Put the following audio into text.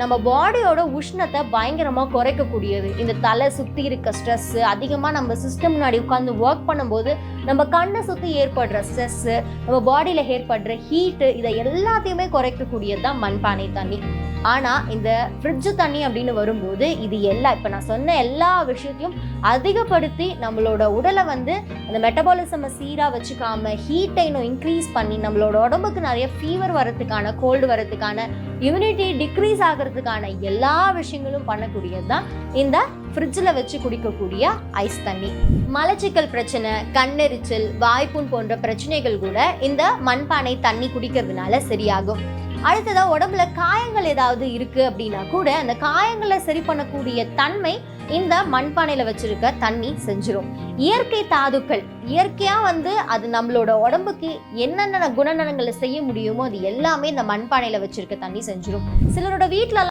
நம்ம பாடியோட உஷ்ணத்தை பயங்கரமாக குறைக்கக்கூடியது. இந்த தலை சுற்றி இருக்க ஸ்ட்ரெஸ்ஸு, அதிகமாக நம்ம சிஸ்டம் முன்னாடி உட்காந்து ஒர்க் பண்ணும்போது நம்ம கண்ணை சுற்றி ஏற்படுற ஸ்ட்ரெஸ்ஸு, நம்ம பாடியில் ஏற்படுற ஹீட்டு, இதை எல்லாத்தையுமே குறைக்கக்கூடியது தான் மண்பானை தண்ணி. ஆனால் இந்த ஃப்ரிட்ஜு தண்ணி அப்படின்னு வரும்போது இது எல்லாம் இப்போ நான் சொன்ன எல்லா விஷயத்தையும் அதிகப்படுத்தி நம்மளோட உடலை வந்து அந்த மெட்டபாலிசமை சீராக வச்சுக்காம ஹீட்டை இன்னும் இன்க்ரீஸ் பண்ணி நம்மளோட உடம்புக்கு நிறைய ஃபீவர் வரதுக்கான, கோல்டு வரதுக்கான, இம்யூனிட்டி டிக்ரீஸ் ஆகிறதுக்கான எல்லா விஷயங்களும் பண்ணக்கூடியது தான் இந்த ஃப்ரிட்ஜில் வச்சு குடிக்கக்கூடிய ஐஸ் தண்ணி. மலச்சிக்கல் பிரச்சனை, கண்ணெரிச்சல், வாய்ப்புண் போன்ற பிரச்சனைகள் கூட இந்த மண்பானை தண்ணி குடிக்கிறதுனால சரியாகும். அடுத்ததாக உடம்புல காயங்கள் ஏதாவது இருக்குது அப்படின்னா கூட அந்த காயங்களை சரி பண்ணக்கூடிய தன்மை இந்த மண்பானையில் வச்சிருக்க தண்ணி செஞ்சிடும். இயற்கை தாதுக்கள் இயற்கையாக வந்து அது நம்மளோட உடம்புக்கு என்னென்ன குணநலங்களை செய்ய முடியுமோ அது எல்லாமே இந்த மண்பானையில் வச்சிருக்க தண்ணி செஞ்சிடும். சிலரோட வீட்டில